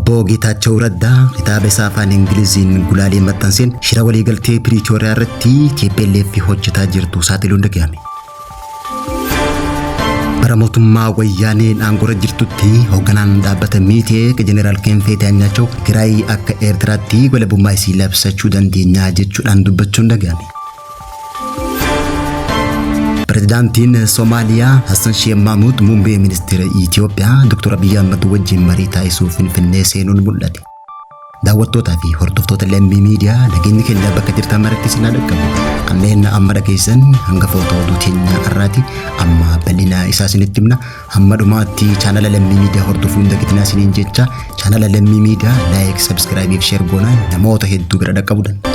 obbo Geetaachoo Raddaa kitaaba isaa afaan Ingiliziin gulaalee maxxanseen shira waliigaltee Piriitooriyaa irratti TPLF hojjetaa jirtu saaxiluun dhagahame. Bara mootummaa wayyaaneen aangoo irra jirtutti hoogganaan dhaabbata Miiteek Jeneraal Kinfee Daanyaachaw Tigraay akka Eertiraatti walabummaa isii labsachuu dandeenya jechuudhaan dubbachuun dhagahame. Pirezidaantiin Soomaaliyaa Hassan Sheikh Mahmud muummee ministeera Itoophiyaa Dr. Abiy Ahmed wajjin marii taasisuuf Finfinnee seenuun mul'ate. Daawwattootaa fi hordoftoota Lammii Miidiyaa nageenyi keenya bakka jirtan maratti isin dhaqqabu. Kanneen amma dhageessan hanga footoo oduu teenya irraati amma bal'ina isaa isinitti himna. Hamma dhumaatti chaanala Lammii Miidiyaa hordofuun dagatinaa isiniin jecha chaanala Lammii Miidiyaa laayik, sabskiraaybii fi sheer goonaan namoota hedduu bira dhaqqabuu danda'a.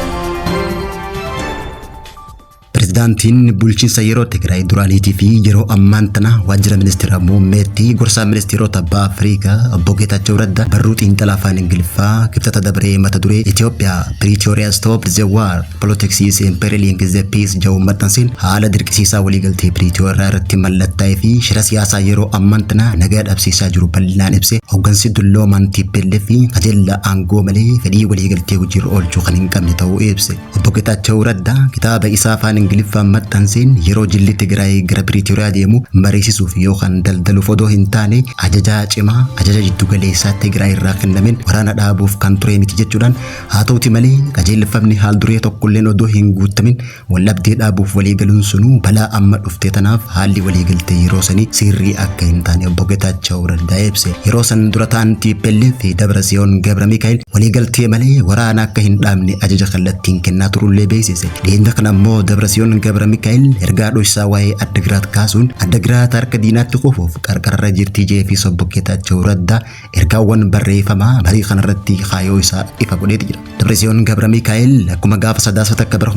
Pirezidaantiin bulchiinsa yeroo Tigraay duraaniitii fi yeroo ammaan tana waajjira ministeera muummeetti gorsaa ministeerota abbaa Afrikaa obbo Geetaachoo Raddaa barruu xiinxalaa afaan Ingiliffaa kibxata dabree mata duree Itoophiyaa Pretoria Stop the War Politics is Imperiling the Peace jedhu maxxanseen haala dirqisiisaa waliigaltee Pretoria irratti mallattaa'ee fi shira siyaasaa yeroo ammaan tana nagaa dhabsiisaa jiru bal'inaan ibse hooggansi dulloomaan TPLF qajeelaa aangoo malee fedhii waliigaltee hojiirra oolchuu kan hin qabne ta'uu ibse. Obbo Geetaachoo Raddaa kitaaba isaa afaan Ingiliffaan maxxanseen yeroo jilli Tigraay gara Piriitooriyaa deemu mariisisuuf yookaan daldaluuf odoo hin taane ajaja cimaa ajaja jiddu galeessaa Tigraay irraa kennameen waraana dhaabuuf kan ture miti jechuudhaan haa ta'uti malee qajeelfamni haal duree tokkolleen odoo hin guutamin wallabdee dhaabuuf waliigaluun sunuu balaa amma dhufte tanaaf haalli waliigaltee yeroo sanii sirrii akka hin taane obbo Geetaachoo Raddaa ibse. Yeroo san dura ta'an TPLF Dabratsiyoon Gabramikaa'el waliigaltee malee waraana akka hin dhaabne ajaja kallattiin kennaa turullee beeksise. Dhiyeenya kana immoo Dabratsiyoon Gabramikaa'el ergaa dhohisaa waa'ee Addagraat kaasuun Addagraat harka diinaatti qofuuf qarqararra jirti jeefi obbo Geetaachoo Raddaa ergaawwan barreeffamaa marii kanarratti kaayoo isaa ifa godheeti jira. Dabratsiyoon Gabramikaa'el akkuma gaafa sadaasota akka bara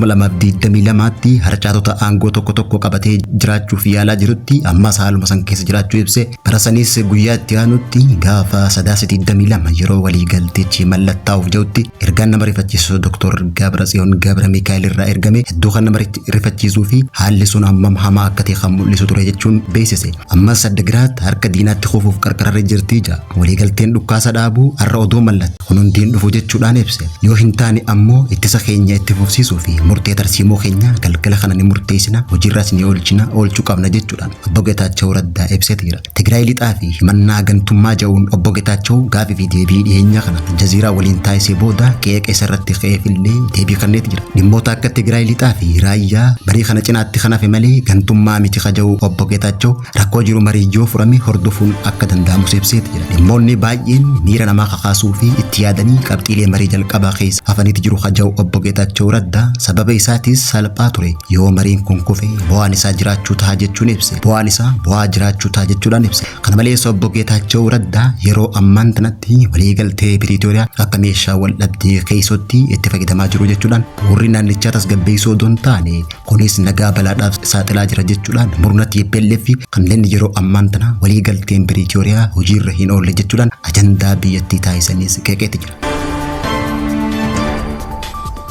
2022tti harcaatota aangoo tokko tokko qabatee jiraachuuf yaalaa jirutti ammas haaluma san keessa jiraachuu ibse. Bara sanis guyyaa itti aanutti gaafa sadaasa 22 yeroo waliigalteechi mallattaa'uuf jirutti ergaan nama rifachiisu Dr. Dabratsiyoon Gabramikaa'el irraa ergame hedduu kan nama rifachiisuu fi haalli sun hammam hamaa akka ta'e kan mul'isu ture jechuun beeksise. Ammas Addagraat harka diinaatti qofuuf qarqararra jirti jaa waliigalteen dhukkaasa dhaabuu har'a odoo mallatte kun hundiin dhufu jechuudhaan ibse. Yoo hin taane ammoo ittisa keenya itti fufsiisuu fi murtee tarsiimoo keenya galgala kana ni murteessina hojiirras ni oolchuu qabna jechuudhaan obbo Geetaachoo Raddaa ibseeti jira. Tigraay lixaa fi himannaa gantummaa jedhuun obbo Geetaachoo gaafii fi deebii dhiyeenya kana Aljaziiraa waliin taasisee booda qeeqa isarratti ka'eefillee deebii kenneeti jira. Dhimmoota akka Tigraay lixaa fi raayyaa barii kana cinaatti kan hafe malee gantummaa miti kaja'u obbo Geetaachoo rakkoo jiru mariiyyoo furame hordofuun akka danda'amu ibseeti jira. Dhimmoonni baay'een miira namaa kakaasuu fi itti yaadanii qabxiilee marii jalqabaa keessa hafaniiti jiru kaja'u obbo Geetaachoo Raddaa sababa isaatis salphaa ture yoo mariin kun kufe bu'aan isaa jiraachuu ta'a jechuun ibse. Bu'aan isaa bu'aa jiraachuu ta'a jechuudhaan ibse. Kana malees obbo Geetaachoo Raddaa yeroo ammaan tanatti waliigaltee Piriitooriyaa akka meeshaa wal dhabdee keessatti itti fayyadamaa jiru jechuudhaan warri naannichaa tasgabbeessuu odoo hin taane kunis nagaa balaadhaaf saaxilaa jira jechuudhaan murna TPLF kanneen yeroo ammaan tana waliigalteen Piriitooriyaa hojiirra hin oolle jechuudhaan ajandaa biyyattii taasisaniis qeeqeeti jira.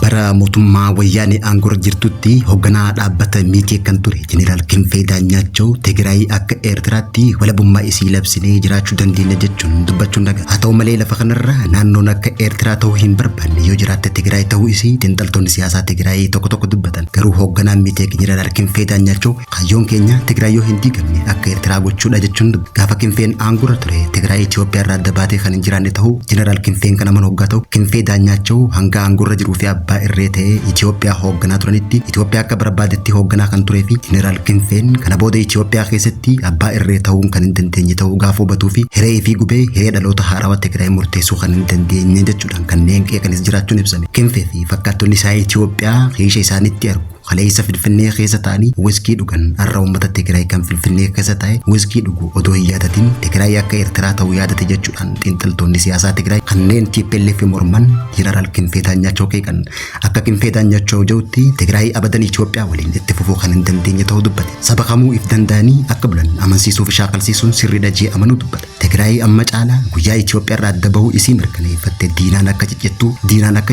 Bara mootummaa wayyaanee aangoo irra jirtutti hoogganaa dhaabbata Miiteek kan ture Jeneraal Kinfee Daanyaachaw Tigraay akka Eertiraatti walabummaa isii labsinee jiraachuu dandeenya jechuun dubbachuun dhaga'a. Haa ta'u malee lafa kanarra naannoon akka Eertiraa ta'uu hin barbaanne yoo jiraatte Tigraay ta'uu isii xiinxaltoonni siyaasaa Tigraay tokko tokko dubbatan. Garuu hoogganaan Miiteek Jeneraal Kinfee Daanyaachaw kaayyoon keenya Tigraay yoo hin diigamne akka Eertiraa gochuudha jechuun gaafa Kinfeen aangoo irra ture Tigraay Itoophiyaa irraa adda baatee kan hin jiraanne ta'uu Jeneraal Kinfeen kana mana hoggaa ta'u Kinfee Daanyaachaw hanga aangoo irra jiruu fi abbaa irree ta'ee Itoophiyaa hoogganaa turanitti Itoophiyaa akka barbaadetti hoogganaa kan turee fi Jeneraal Kinfeen kana booda Itoophiyaa keessatti abbaa irree ta'uun kan hin dandeenye ta'uu gaafa hubatuu fi hiree fi gubee hiree dhaloota haarawaa Tigraay murteessuu kan hin dandeenye jechuudhaan kanneen qeeqanis jiraachuun ibsame. Kinfee fi fakkaattonni isaa Itoophiyaa keessa isaanitti argu. Kaleessa Finfinnee keessa ta'anii wiskii dhugan har'a uummata Tigraay kan Finfinnee keessa ta'e wiskii dhugu odoo hin yaadatin Tigraay akka Eertiraa ta'uu yaadate jechuudhaan xiinxaltoonni siyaasaa Tigraay kanneen TPLF morman Jeneraal Kinfee Daanyaachaw qeeqan. Akka Kinfee Daanyaachaw jedhutti Tigraay abadan Itoophiyaa waliin itti fufuu kan hin dandeenye ta'uu dubbate. Saba kamuu if danda'anii akka bulan amansiisuu fi shaaqalsiisuun sirriidha jee amanuu dubbata. Tigraay amma caalaa guyyaa Itoophiyaa irraa adda bahuu isii mirkaneeffatte diinaan akka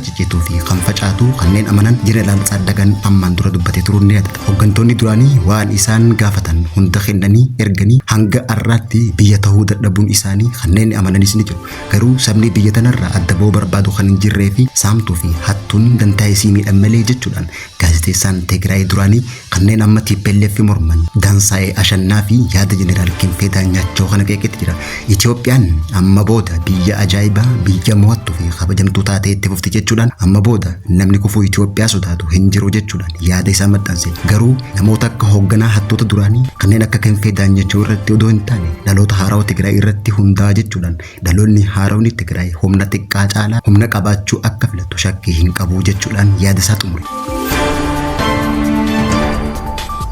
ciccittuu fi kan facaatu kanneen amanan Jeneraal Tsaaddagaan ammaan dura dubbatee turuun ni yaadata. Hooggantoonni duraanii waan isaan gaafatan hunda kennanii erganii hanga har'aatti biyya ta'uu dadhabuun isaanii kanneen amananis ni jiru. Garuu sabni biyya tanarraa adda bahuu barbaadu kan hin jirree fi saamtuu fi hattuun dantaa isii miidhan malee jechuudhaan gaazexeessaan Tigraay duraanii kanneen amma TPLF morman Dansaa'ee Ashannaa fi yaada Jeneraal Kinfee Daanyachoo kana qeeqetti jira. Itoophiyaan amma booda biyya ajaa'ibaa, biyya mo'attuu fi kabajamtuu taatee itti fufti jechuudhaan amma booda namni kufuu Itoophiyaa sodaatu hin jiru jechuudhaan yaada isaa maxxanse. Garuu namoota akka hoogganaa hattoota duraanii kanneen akka Kinfee Daanyachoo irratti odoo hin taane dhaloota haarawaa Tigraay irratti hundaa'a jechuudhaan dhaloonni haarawni Tigraay humna xiqqaa caalaa humna qabaachuu akka filatu shakkii hin qabu jechuudhaan yaada isaa xumure.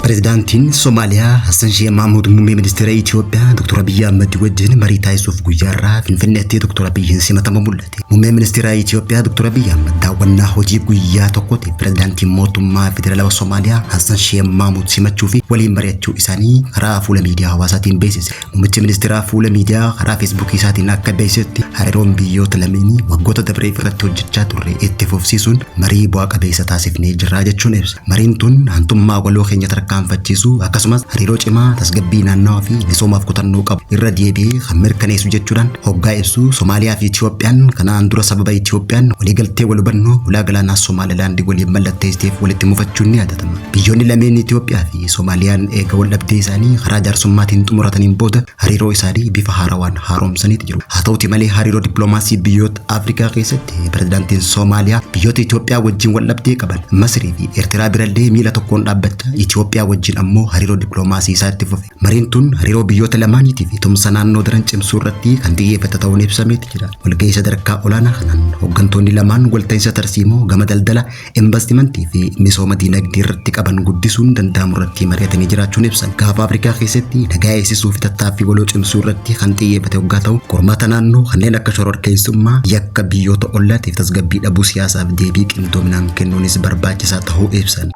Pirezidaantiin Somaaliyaa Hassan Sheikh Mahmud muummee ministeera Itoophiyaa Dr. Abiy Ahmed wajjin marii taasisuuf guyyaarraa Finfinneetti Dr. Abiyyiin simatamu mul'ate. Muummee ministeera Itoophiyaa Dr. Abiy Ahmed daawwannaa hojii guyyaa tokkotti pirezidaantiin mootummaa federaalawaa Somaaliyaa Hassan Sheikh Mahmud simachuu fi waliin mari'achuu isaanii karaa fuula miidiyaa hawaasaatiin beeksise. Muummichi ministeeraa fuula miidiyaa karaa Facebook isaatiin akka beeksisetti hariiroon biyyoota lameenii waggoota dabree irratti hojjechaa turre itti fufsiisuun marii bu'aa qabeessa taasifnee jirra jechuun ibsa. Mariin tun hantummaa waloo keenya tarkaanfachiisuu akkasumas hariiroo cimaa tasgabbii naannawaa fi misoomaaf kutannoo qabu irra deebi'ee kan mirkaneessu jechuudhaan hoggaa ibsu. Somaaliyaa fi Itoophiyaan kanaan dura sababa Itoophiyaan waliigaltee wal hubannoo ulaa galaanaa Somaalilaand waliin mallatteesseef walitti mufachuun ni yaadatama. Biyyoonni lameen Itoophiyaa fi Soomaaliyaan eega wal dhabdee isaanii karaa jaarsummaatiin xumurataniin booda hariiroo isaanii bifa haarawaan haaromsaniiti jiru. Haa ta'uti malee hariiroo dippiloomaasii biyyoota Afrikaa keessatti pirezidaantiin Soomaaliyaa biyyoota Itoophiyaa wajjin wal dhabdee qaban Masrii fi Eertiraa birallee miila tokkoon dhaabbachaa Itoophiyaa wajjin ammoo hariiroo dippiloomaasii isaatti fufe. Mariin tun hariiroo biyyoota lamaaniitii fi tumsa naannoo daran cimsuu irratti kan xiyyeeffate ta'uun ibsameeti jira. Walgahii sadarkaa olaanaa kanaan hooggantoonni lamaan walta'iinsa tarsiimoo gama daldala, investimentii fi misooma diinagdee irratti qaban guddisuun danda'amu irratti mari'atanii jiraachuun ibsan. Gaafa Afrikaa keessatti nagaa eegsisuu fi tattaaffii waloo cimsuu irratti kan xiyyeeffate hoggaa ta'u qormaata naannoo kanneen akka shororkeessummaa yakka biyyoota ollaatiif tasgabbii dhabuu siyaasaaf deebii qindoominaan kennuunis barbaachisaa ta'uu ibsan.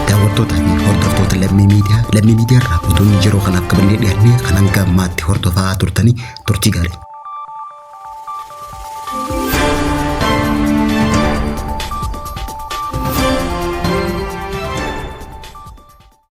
Daawwattootaa fi hordoftoota lammii miidiyaa irraa oduun yeroo kana akka malee dhiyaannee kan hanga ammaatti hordofaa turtanii turtii gaarii.